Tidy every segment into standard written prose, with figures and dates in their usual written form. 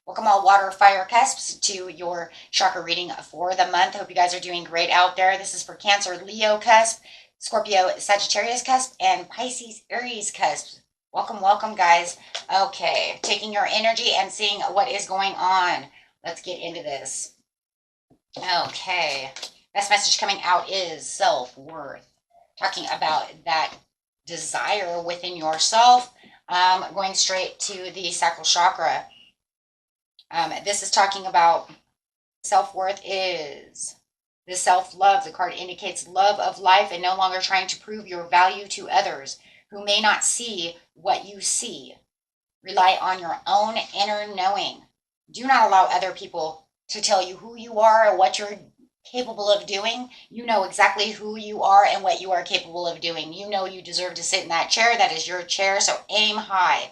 Welcome all water, fire, cusps to your chakra reading for the month. Hope you guys are doing great out there. This is for Cancer, Leo cusp, Scorpio, Sagittarius cusp, and Pisces, Aries cusp. Welcome, welcome, guys. Okay, taking your energy and seeing what is going on. Let's get into this. Okay, best message coming out is self-worth. Talking about that desire within yourself. Going straight to the sacral chakra. This is talking about self-worth is the self-love. The card indicates love of life and no longer trying to prove your value to others who may not see what you see. Rely on your own inner knowing. Do not allow other people to tell you who you are or what you're capable of doing. You know exactly who you are and what you are capable of doing. You know you deserve to sit in that chair. That is your chair, so aim high.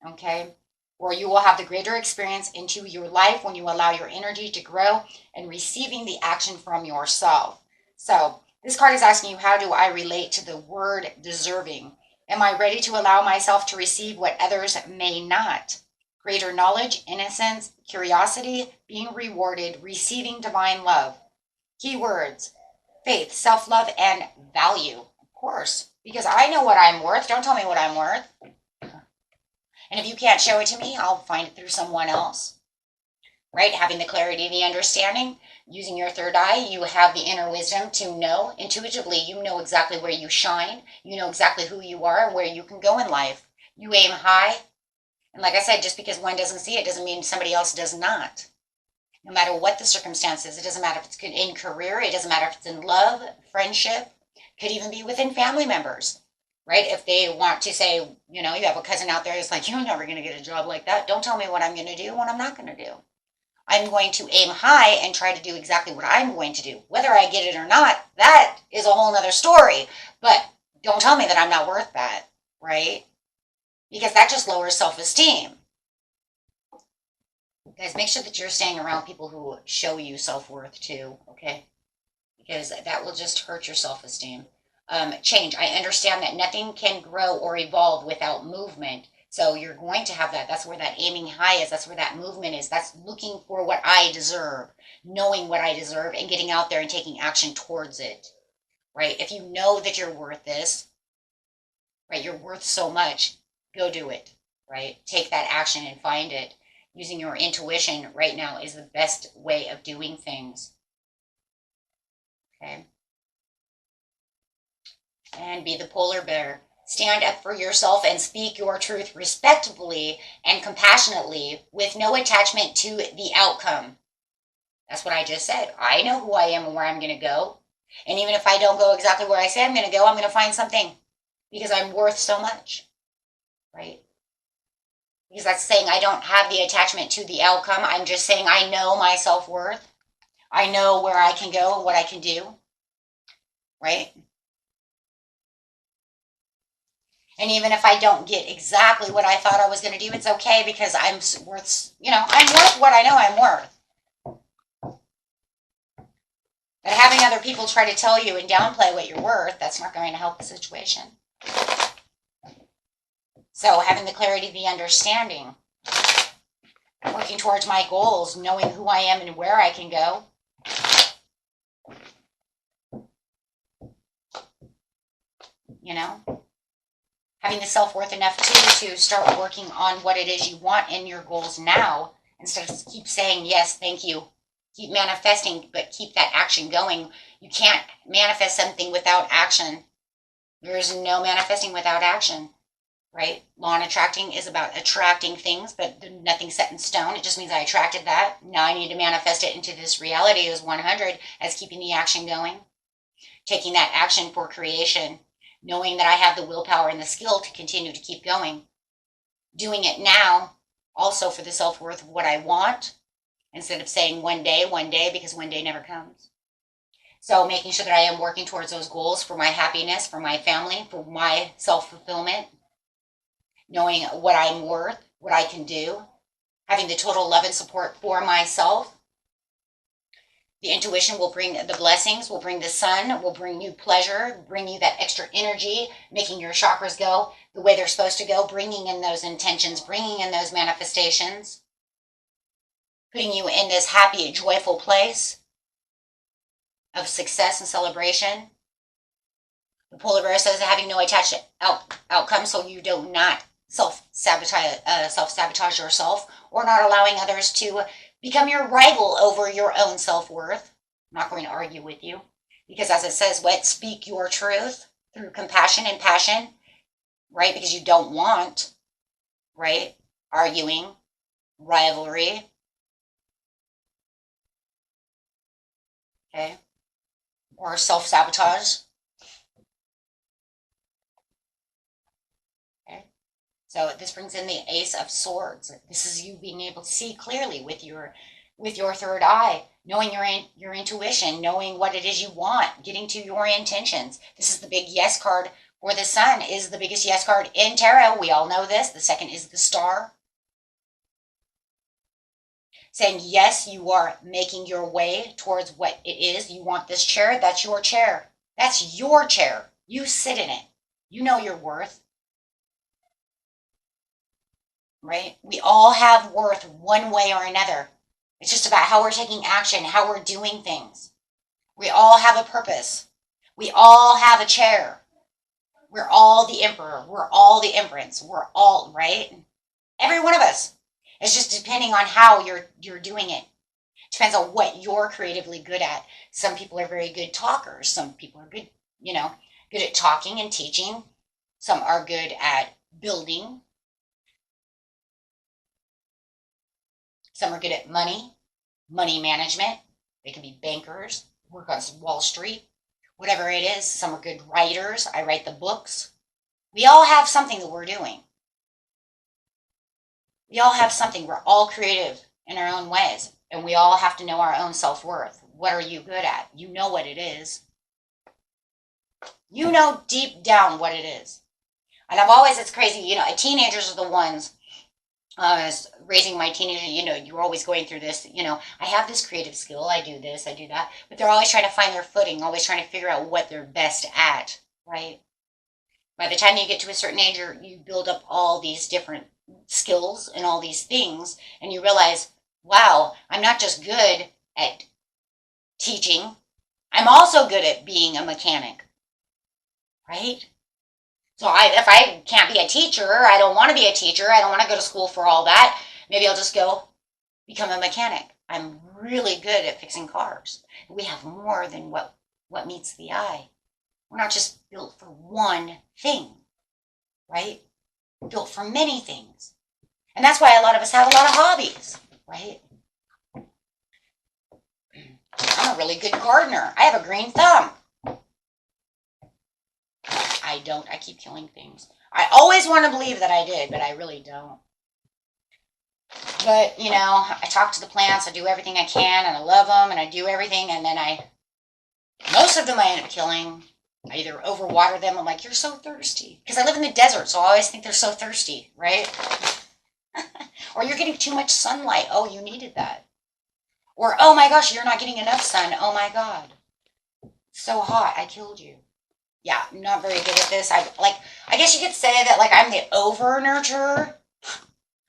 Okay? Or you will have the greater experience into your life when you allow your energy to grow and receiving the action from yourself. So this card is asking you, how do I relate to the word deserving? Am I ready to allow myself to receive what others may not? Greater knowledge, innocence, curiosity, being rewarded, receiving divine love. Keywords: faith, self-love, and value. Of course, because I know what I'm worth. Don't tell me what I'm worth. And if you can't show it to me, I'll find it through someone else, right? Having the clarity, the understanding, using your third eye, you have the inner wisdom to know intuitively. You know exactly where you shine. You know exactly who you are and where you can go in life. You aim high. And like I said, just because one doesn't see it doesn't mean somebody else does not. No matter what the circumstances, it doesn't matter if it's in career, it doesn't matter if it's in love, friendship, could even be within family members. Right? If they want to say, you know, you have a cousin out there that's like, you're never going to get a job like that. Don't tell me what I'm going to do, what I'm not going to do. I'm going to aim high and try to do exactly what I'm going to do. Whether I get it or not, that is a whole nother story. But don't tell me that I'm not worth that, right? Because that just lowers self-esteem. Guys, make sure that you're staying around people who show you self-worth too, okay? Because that will just hurt your self-esteem. Change. I understand that nothing can grow or evolve without movement. So you're going to have that. That's where that aiming high is. That's where that movement is. That's looking for what I deserve, knowing what I deserve, and getting out there and taking action towards it, right? If you know that you're worth this, right, you're worth so much, go do it, right? Take that action and find it. Using your intuition right now is the best way of doing things, okay? And be the polar bear. Stand up for yourself and speak your truth respectfully and compassionately with no attachment to the outcome. That's what I just said. I know who I am and where I'm going to go. And even if I don't go exactly where I say I'm going to go, I'm going to find something because I'm worth so much, right? Because that's saying I don't have the attachment to the outcome. I'm just saying I know my self-worth. I know where I can go and what I can do, right? And even if I don't get exactly what I thought I was going to do, it's okay because I'm worth, I'm worth what I know I'm worth. But having other people try to tell you and downplay what you're worth, that's not going to help the situation. So having the clarity, the understanding, working towards my goals, knowing who I am and where I can go. Having the self-worth enough too to start working on what it is you want in your goals now, instead of keep saying yes, thank you, keep manifesting, but keep that action going. You can't manifest something without action. There is no manifesting without action, right? Law and attracting is about attracting things, but nothing's set in stone. It just means I attracted that. Now I need to manifest it into this reality as 100, as keeping the action going, taking that action for creation, knowing that I have the willpower and the skill to continue to keep going. Doing it now, also for the self-worth of what I want, instead of saying one day, because one day never comes. So making sure that I am working towards those goals for my happiness, for my family, for my self-fulfillment, knowing what I'm worth, what I can do, having the total love and support for myself, The intuition will bring the blessings, will bring the sun, will bring you pleasure, bring you that extra energy, making your chakras go the way they're supposed to go, bringing in those intentions, bringing in those manifestations, putting you in this happy, joyful place of success and celebration. The polar bear says having no attached outcome, so you do not self-sabotage yourself, or not allowing others to become your rival over your own self-worth. I'm not going to argue with you, because as it says, speak your truth through compassion and passion, right? Because you don't want, right, arguing, rivalry, okay, or self-sabotage. So this brings in the Ace of Swords. This is you being able to see clearly with your third eye, knowing your intuition, knowing what it is you want, getting to your intentions. This is the big yes card for the Sun, is the biggest yes card in tarot. We all know this. The second is the Star. Saying, yes, you are making your way towards what it is. You want this chair. That's your chair. That's your chair. You sit in it. You know your worth. Right? We all have worth one way or another. It's just about how we're taking action, how we're doing things. We all have a purpose. We all have a chair. We're all the emperor. We're all the empress. We're all, right? Every one of us. It's just depending on how you're doing it. Depends on what you're creatively good at. Some people are very good talkers. Some people are good, good at talking and teaching. Some are good at building. Some are good at money management. They can be bankers, work on Wall Street, whatever it is. Some are good writers. I write the books. We all have something that we're doing. We all have something. We're all creative in our own ways. And we all have to know our own self-worth. What are you good at? You know what it is. You know deep down what it is. And it's crazy, teenagers are the ones raising my teenager, you're always going through this, I have this creative skill, I do this, I do that, but they're always trying to find their footing, always trying to figure out what they're best at, right? By the time you get to a certain age, you build up all these different skills and all these things, and you realize, wow, I'm not just good at teaching, I'm also good at being a mechanic, right? So if I can't be a teacher, I don't want to be a teacher, I don't want to go to school for all that, maybe I'll just go become a mechanic. I'm really good at fixing cars. We have more than what meets the eye. We're not just built for one thing, right? We're built for many things. And that's why a lot of us have a lot of hobbies, right? I'm a really good gardener. I have a green thumb. I don't. I keep killing things. I always want to believe that I did, but I really don't. But, I talk to the plants, I do everything I can, and I love them, and I do everything, and then most of them I end up killing. I either overwater them, I'm like, you're so thirsty. Because I live in the desert, so I always think they're so thirsty, right? Or you're getting too much sunlight. Oh, you needed that. Or, oh my gosh, you're not getting enough sun. Oh my God. It's so hot, I killed you. Yeah, I'm not very good at this. I guess you could say that I'm the over-nurturer.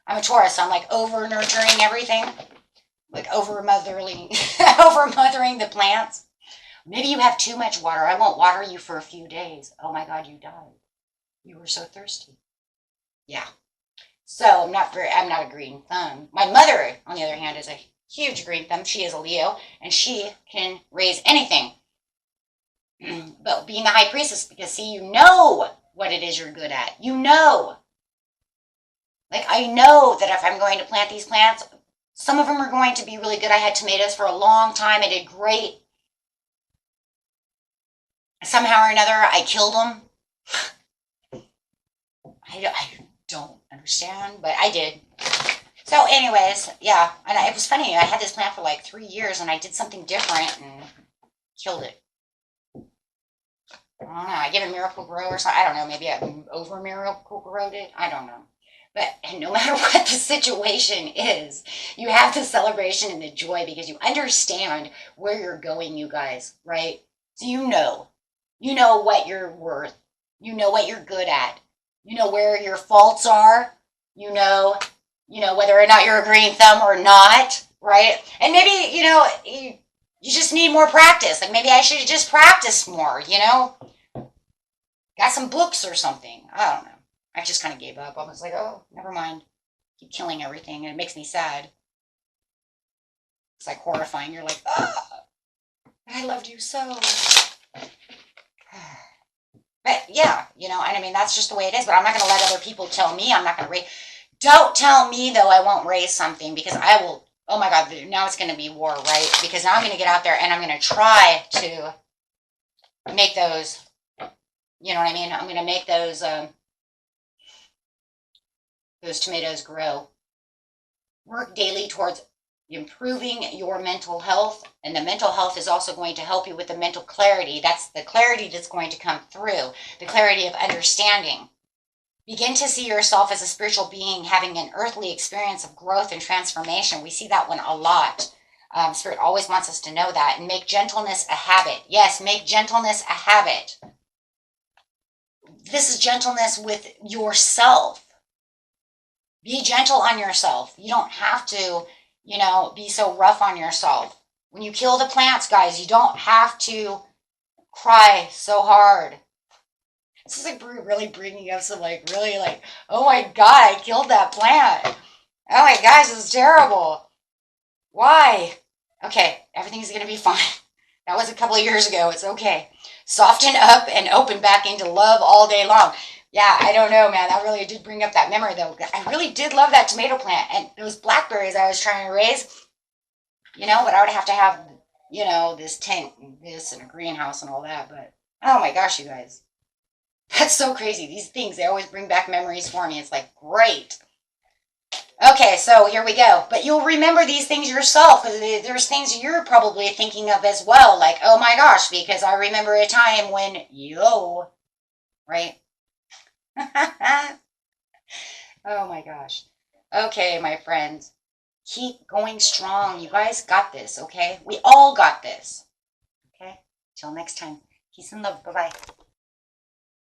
I'm a Taurus, so I'm over-nurturing everything. Over-mothering the plants. Maybe you have too much water. I won't water you for a few days. Oh my God, you died. You were so thirsty. Yeah. So I'm not a green thumb. My mother, on the other hand, is a huge green thumb. She is a Leo, and she can raise anything. But being the high priestess, because see, you know what it is you're good at. You know. I know that if I'm going to plant these plants, some of them are going to be really good. I had tomatoes for a long time. I did great. Somehow or another, I killed them. I don't understand, but I did. So anyways, yeah. And it was funny. I had this plant for 3 years, and I did something different and killed it. I don't know. I give it Miracle Grow or something. I don't know. Maybe I over Miracle Growed it. I don't know. But no matter what the situation is, you have the celebration and the joy because you understand where you're going, you guys, right? So you know what you're worth. You know what you're good at. You know where your faults are. You know whether or not you're a green thumb or not, right? And maybe, you just need more practice. Like maybe I should have just practiced more, Got some books or something. I don't know. I just kind of gave up. I was like, oh, never mind. Keep killing everything. And it makes me sad. It's like horrifying. You're like, oh, I loved you so. But yeah, and I mean, that's just the way it is. But I'm not going to let other people tell me I'm not going to raise. Don't tell me, though, I won't raise something because I will. Oh my God, now it's going to be war, right? Because now I'm going to get out there and I'm going to try to make those, you know what I mean? I'm going to make those tomatoes grow. Work daily towards improving your mental health, and the mental health is also going to help you with the mental clarity. That's the clarity that's going to come through, the clarity of understanding. Begin to see yourself as a spiritual being having an earthly experience of growth and transformation. We see that one a lot. Spirit always wants us to know that. And make gentleness a habit. Yes, make gentleness a habit. This is gentleness with yourself. Be gentle on yourself. You don't have to, be so rough on yourself. When you kill the plants, guys, you don't have to cry so hard. This is like really bringing up some oh my God, I killed that plant. Oh my gosh, this is terrible. Why? Okay, everything's going to be fine. That was a couple of years ago. It's okay. Soften up and open back into love all day long. Yeah, I don't know, man. That really did bring up that memory, though. I really did love that tomato plant. And those blackberries I was trying to raise, but I would have to have, this tent and this and a greenhouse and all that. But, oh my gosh, you guys. That's so crazy. These things, they always bring back memories for me. It's like, great. Okay, so here we go. But you'll remember these things yourself. There's things you're probably thinking of as well. Like, oh my gosh, because I remember a time when, right? Oh my gosh. Okay, my friends. Keep going strong. You guys got this, okay? We all got this. Okay? Till next time. Peace and love. Bye-bye.